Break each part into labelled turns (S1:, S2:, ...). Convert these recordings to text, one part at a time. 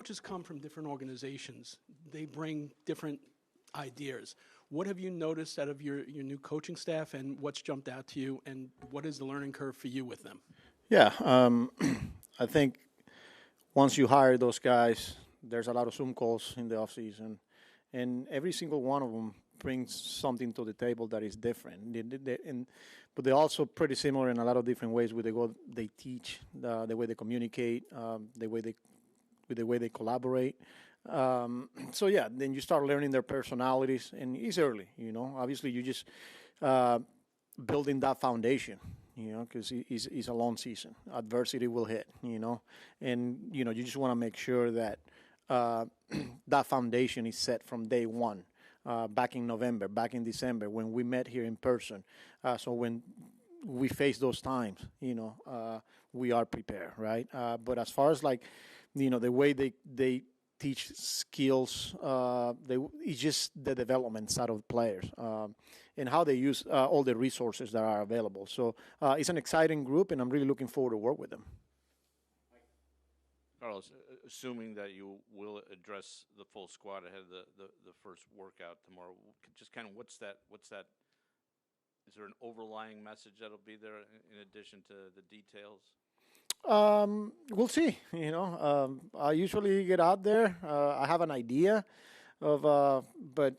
S1: coaches come from different organizations. They bring different ideas. What have you noticed out of your new coaching staff, and what's jumped out to you, and what is the learning curve for you with them?
S2: Yeah, I think once you hire those guys, there's a lot of Zoom calls in the off season, and every single one of them brings something to the table that is different. But they're also pretty similar in a lot of different ways with they teach, the way they communicate, the way they collaborate. So yeah, then you start learning their personalities, and it's early. Obviously you just building that foundation. Because it's a long season. Adversity will hit. And you just want to make sure that that foundation is set from day one. Back in November, back in December, when we met here in person. So when we face those times, we are prepared, right? But as far as the way they teach skills, it's just the development side of players and how they use all the resources that are available. So it's an exciting group, and I'm really looking forward to work with them.
S3: Carlos, assuming that you will address the full squad ahead of the first workout tomorrow, just kind of what's that? Is there an overlying message that'll be there in addition to the details?
S2: We'll see. I usually get out there. I have an idea of, but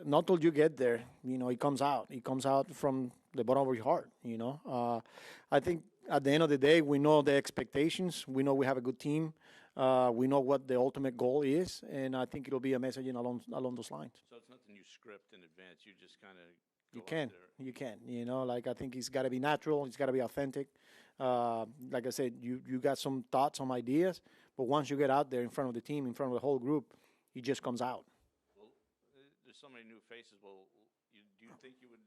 S2: not till you get there. It comes out. It comes out from the bottom of your heart. I think at the end of the day, we know the expectations. We know we have a good team. We know what the ultimate goal is, and I think it'll be a messaging along those lines.
S3: So it's nothing you script in advance. You just kind of
S2: you can. I think it's got to be natural. It's got to be authentic. Like I said, you got some thoughts, some ideas, but once you get out there in front of the team, in front of the whole group, it just comes out.
S3: Well, there's so many new faces. Well, do you think you would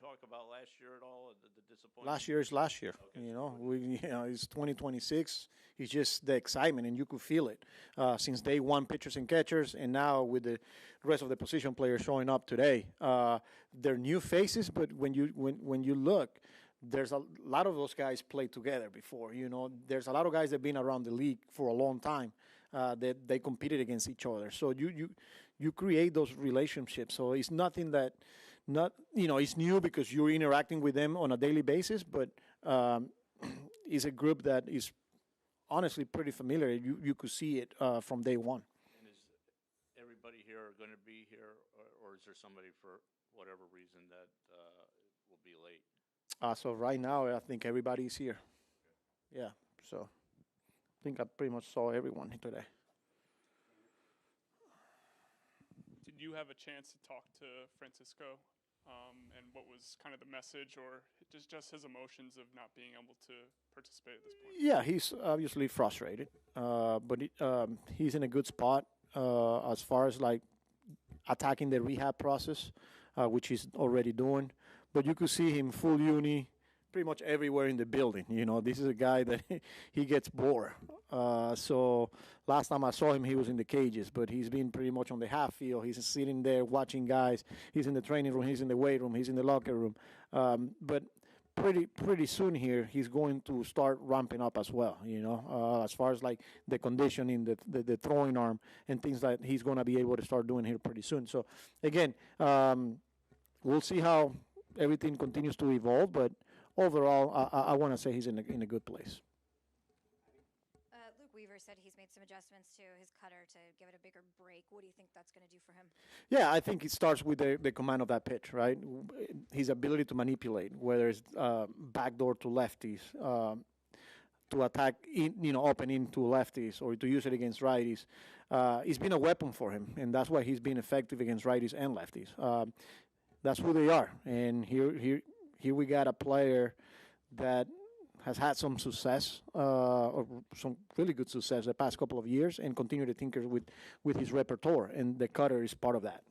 S3: talk about last year at all, the disappointment?
S2: Last year is last year. Okay. It's 2026. It's just the excitement, and you could feel it since day one, pitchers and catchers, and now with the rest of the position players showing up today. They're new faces, but when you look, there's a lot of those guys played together before. There's a lot of guys that have been around the league for a long time. That they competed against each other. So you create those relationships. So it's nothing that it's new because you're interacting with them on a daily basis, but it's a group that is honestly pretty familiar. You could see it from day one.
S3: And is everybody here going to be here, or is there somebody for whatever reason that will be late?
S2: So right now, I think everybody's here. Okay. Yeah, so I think I pretty much saw everyone today.
S4: Did you have a chance to talk to Francisco, and what was kind of the message, or just his emotions of not being able to participate at this point?
S2: Yeah, he's obviously frustrated, but he's in a good spot as far as attacking the rehab process, which he's already doing. But you could see him full uni pretty much everywhere in the building. This is a guy that he gets bored. So last time I saw him, he was in the cages, but he's been pretty much on the half field. He's sitting there watching guys. He's in the training room. He's in the weight room. He's in the locker room. But pretty soon here, he's going to start ramping up as well, as far as the conditioning, the throwing arm, and things that he's going to be able to start doing here pretty soon. So, again, we'll see how everything continues to evolve, but overall, I want to say he's in a good place.
S5: Luke Weaver said he's made some adjustments to his cutter to give it a bigger break. What do you think that's going to do for him?
S2: Yeah, I think it starts with the command of that pitch, right? His ability to manipulate, whether it's backdoor to lefties, to attack up and into lefties, or to use it against righties. It's been a weapon for him, and that's why he's been effective against righties and lefties. That's who they are, and here we got a player that has had some success, or some really good success the past couple of years, and continue to tinker with his repertoire, and the cutter is part of that.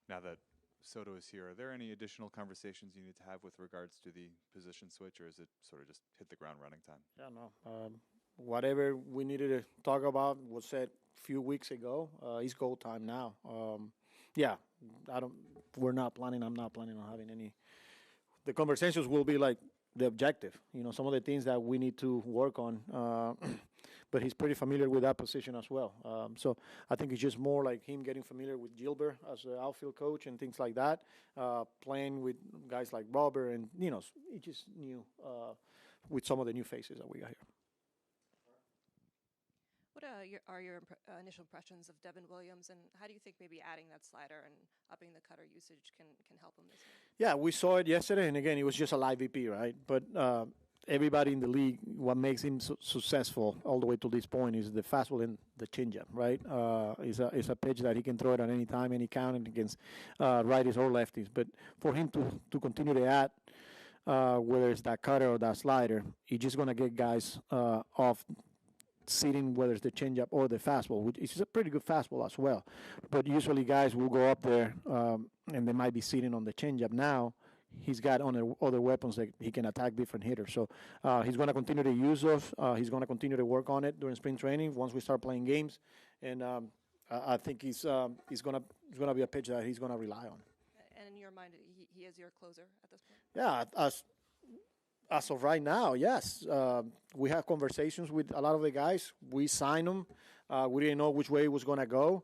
S6: Now that Soto is here, are there any additional conversations you need to have with regards to the position switch, or is it sort of just hit the ground running time?
S2: Yeah, no. Whatever we needed to talk about was said a few weeks ago. It's go time now. Yeah, I'm not planning on having any. The conversations will be the objective. Some of the things that we need to work on. But he's pretty familiar with that position as well. So I think it's just more like him getting familiar with Gilbert as an outfield coach and things like that, playing with guys like Robert, and it's just new with some of the new faces that we got here.
S7: What are your initial impressions of Devin Williams, and how do you think maybe adding that slider and upping the cutter usage can help him this year?
S2: Yeah, we saw it yesterday, and again, it was just a live VP, right? But everybody in the league, what makes him successful all the way to this point is the fastball and the changeup, right? It's a pitch that he can throw it at any time, any count, and against righties or lefties. But for him to continue to add, whether it's that cutter or that slider, he's just going to get guys off sitting, whether it's the changeup or the fastball, which is a pretty good fastball as well. But usually guys will go up there and they might be sitting on the changeup. Now he's got other weapons that he can attack different hitters. So he's going to continue to use those. He's going to continue to work on it during spring training once we start playing games. And I think he's going to be a pitcher that he's going to rely on.
S7: And in your mind, he is your closer at this point?
S2: Yeah, as of right now, yes. We have conversations with a lot of the guys. We signed him. We didn't know which way it was going to go.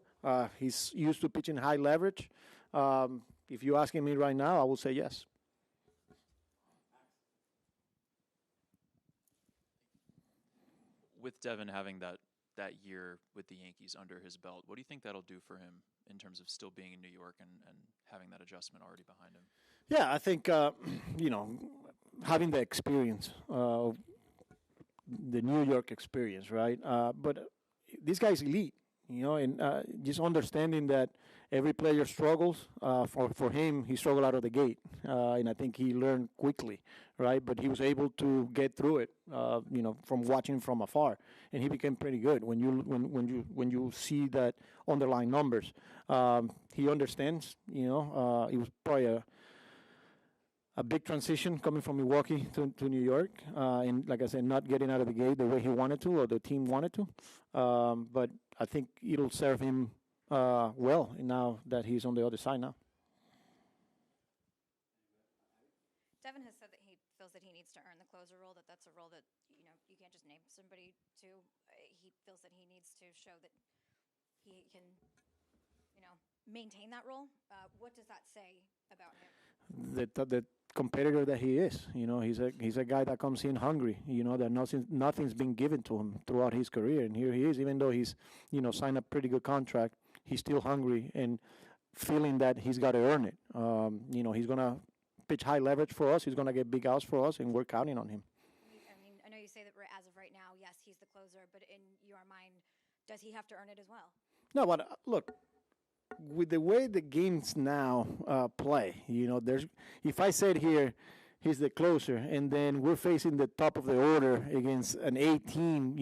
S2: He's used to pitching high leverage. If you're asking me right now, I will say yes.
S8: With Devin having that year with the Yankees under his belt, what do you think that'll do for him in terms of still being in New York and having that adjustment already behind him?
S2: Yeah, I think, having the experience, the New York experience, right? But this guy's elite, and just understanding that every player struggles. For him, he struggled out of the gate, and I think he learned quickly, right? But he was able to get through it, from watching from afar, and he became pretty good. When you see that underlying numbers, he understands. It was probably a big transition coming from Milwaukee to New York, and like I said, not getting out of the gate the way he wanted to or the team wanted to. But I think it'll serve him well now that he's on the other side now.
S5: Devin has said that he feels that he needs to earn the closer role, that's a role that, you can't just name somebody to. He feels that he needs to show that he can, maintain that role. What does that say about him?
S2: The competitor that he is, he's a guy that comes in hungry. That nothing's been given to him throughout his career, and here he is. Even though he's, signed a pretty good contract, he's still hungry and feeling that he's got to earn it. He's gonna pitch high leverage for us. He's gonna get big outs for us, and we're counting on him.
S5: I know you say that as of right now, yes, he's the closer, but in your mind, does he have to earn it as well?
S2: No, but look, with the way the games now play, if I said here, he's the closer, and then we're facing the top of the order against an 18,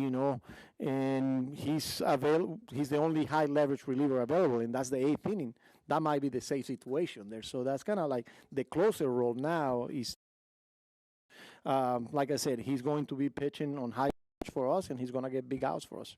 S2: and he's the only high leverage reliever available, and that's the 8th inning. That might be the safe situation there. So that's kind of like the closer role now is, like I said, he's going to be pitching on high leverage for us, and he's going to get big outs for us.